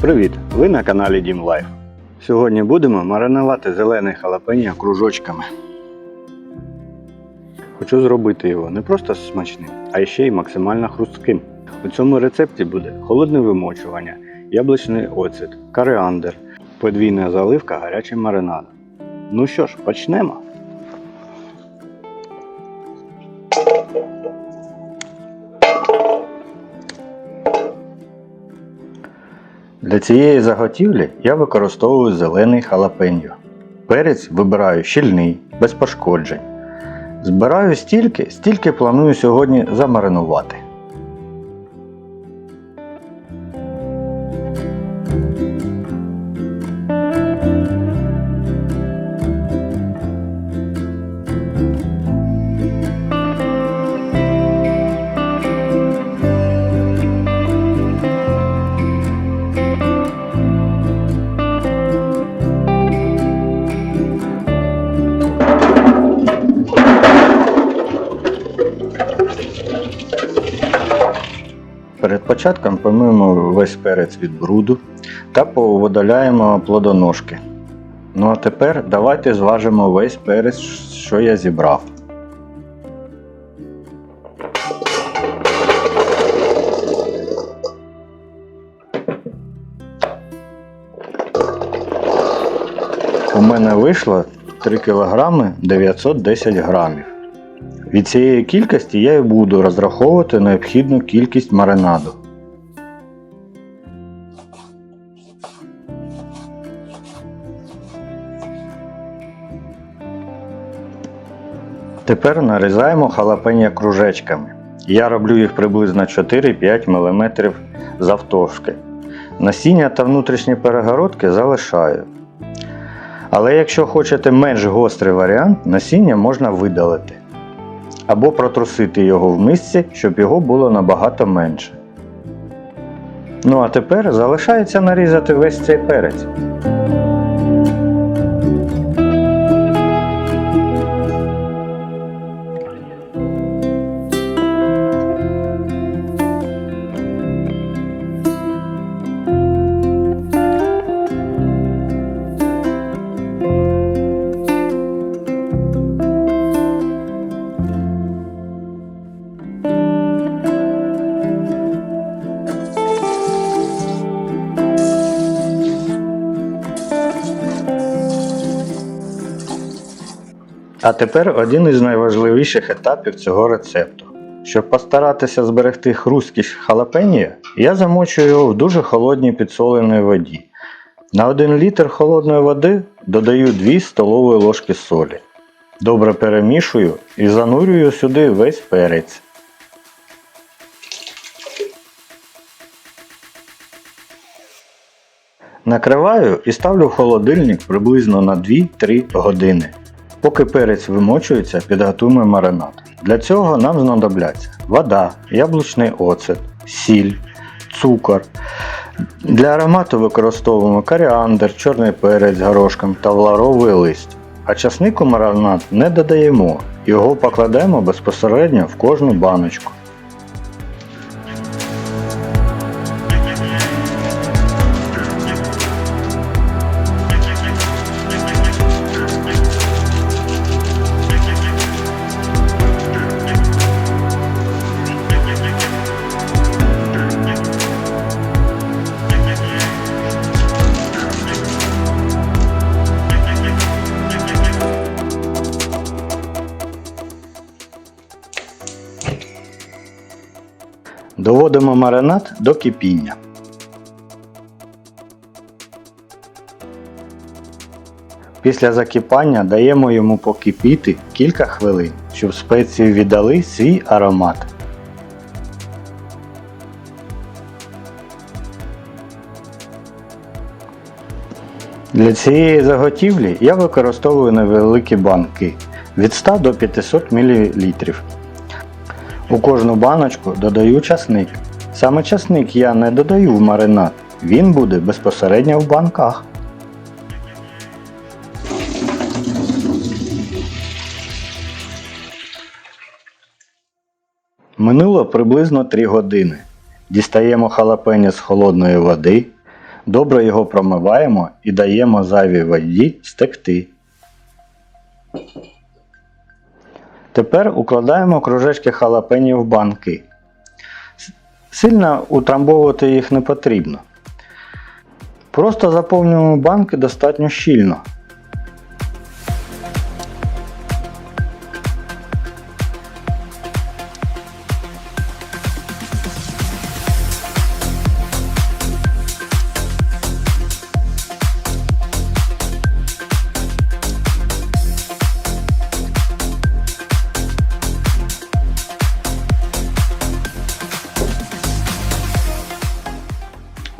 Привіт! Ви на каналі Дім Лайф. Сьогодні будемо маринувати зелений халапеньо кружочками. Хочу зробити його не просто смачним, а ще й максимально хрустким. У цьому рецепті буде холодне вимочування, яблучний оцет, коріандр, подвійна заливка гарячим маринадом. Ну що ж, почнемо! Для цієї заготівлі я використовую зелений халапеньо. Перець вибираю щільний, без пошкоджень. Збираю стільки планую сьогодні замаринувати. Перед початком помиємо весь перець від бруду та повидаляємо плодоножки. Ну а тепер давайте зважимо весь перець, що я зібрав. У мене вийшло 3 кг 910 грамів. Від цієї кількості я і буду розраховувати необхідну кількість маринаду. Тепер нарізаємо халапеньо кружечками. Я роблю їх приблизно 4-5 мм завтовшки. Насіння та внутрішні перегородки залишаю. Але якщо хочете менш гострий варіант, насіння можна видалити. Або протрусити його в мисці, щоб його було набагато менше. Ну а тепер залишається нарізати весь цей перець. А тепер один із найважливіших етапів цього рецепту. Щоб постаратися зберегти хрусткість халапеньо, я замочую його в дуже холодній підсоленій воді. На 1 літр холодної води додаю 2 столові ложки солі. Добре перемішую і занурюю сюди весь перець. Накриваю і ставлю в холодильник приблизно на 2-3 години. Поки перець вимочується, підготуємо маринад. Для цього нам знадобляться вода, яблучний оцет, сіль, цукор. Для аромату використовуємо коріандр, чорний перець з горошком та лавровий лист. А часник у маринад не додаємо, його покладемо безпосередньо в кожну баночку. Доводимо маринад до кипіння. Після закипання даємо йому покипіти кілька хвилин, щоб спеції віддали свій аромат. Для цієї заготівлі я використовую невеликі банки від 100 до 500 мл. У кожну баночку додаю часник. Саме часник я не додаю в маринад, він буде безпосередньо в банках. Минуло приблизно 3 години. Дістаємо халапеньо з холодної води, Добре його промиваємо і даємо зайвій воді стекти. Тепер укладаємо кружечки халапеньо в банки. Сильно утрамбовувати їх не потрібно. Просто заповнюємо банки достатньо щільно.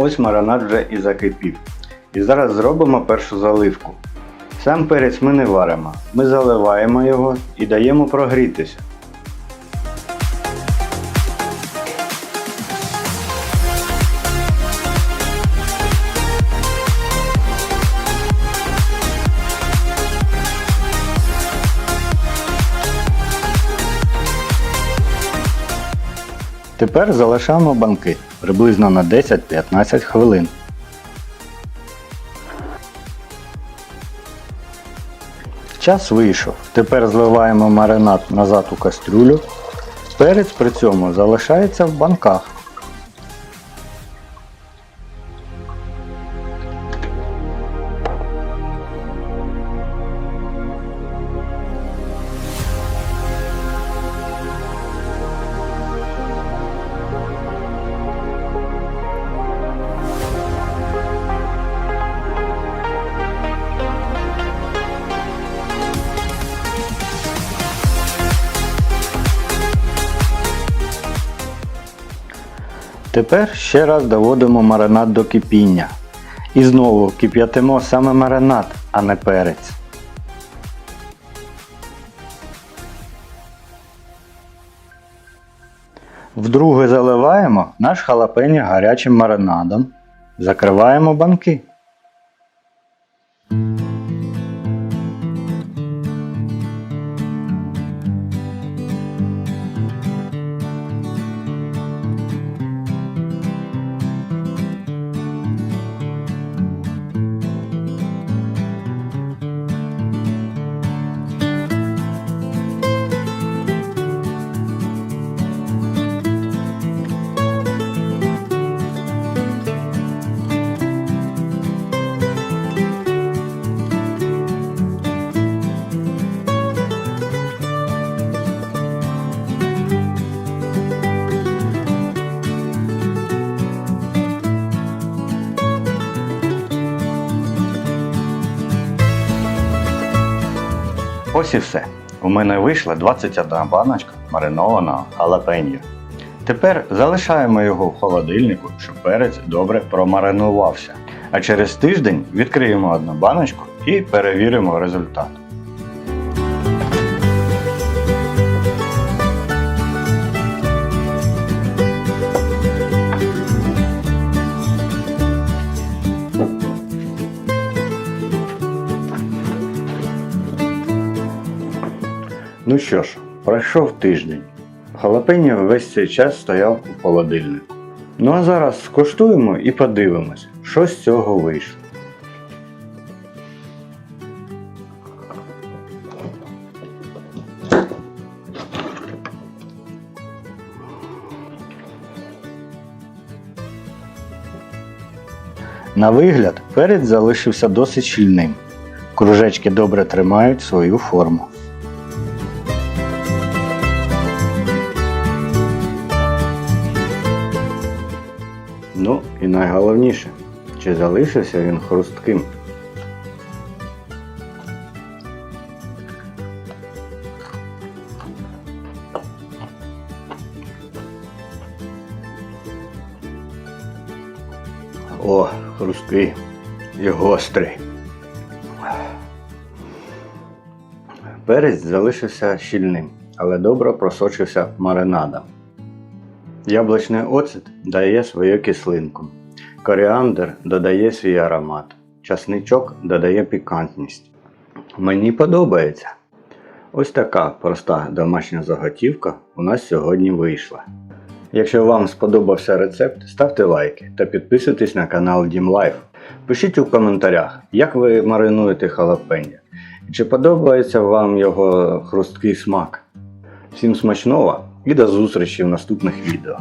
Ось маринад вже і закипів. І зараз зробимо першу заливку. Сам перець ми не варимо. Ми заливаємо його і даємо прогрітися. Тепер залишаємо банки приблизно на 10-15 хвилин. Час вийшов. Тепер зливаємо маринад назад у кастрюлю. Перець при цьому залишається в банках. Тепер ще раз доводимо маринад до кипіння. І знову кип'ятимо саме маринад, а не перець. Вдруге заливаємо наш халапеньо гарячим маринадом. Закриваємо банки. Ось і все. У мене вийшла 21 баночка маринованого халапеньо. Тепер залишаємо його в холодильнику, щоб перець добре промаринувався. А через тиждень відкриємо одну баночку і перевіримо результат. Ну що ж, пройшов тиждень. Халапеньо весь цей час стояв у холодильнику. Ну а зараз скуштуємо і подивимось, що з цього вийшло. На вигляд, перець залишився досить щільним. Кружечки добре тримають свою форму. Ну і найголовніше, чи залишився він хрустким. О, хрусткий і гострий. Перець залишився щільним, але добре просочився маринадом. Яблучний оцет дає свою кислинку. Коріандр додає свій аромат. Часничок додає пікантність. Мені подобається. Ось така проста домашня заготівка у нас сьогодні вийшла. Якщо вам сподобався рецепт, ставте лайки та підписуйтесь на канал Дім Лайф. Пишіть у коментарях, як ви маринуєте халапеньо, і чи подобається вам його хрусткий смак. Всім смачного і до зустрічі в наступних відео.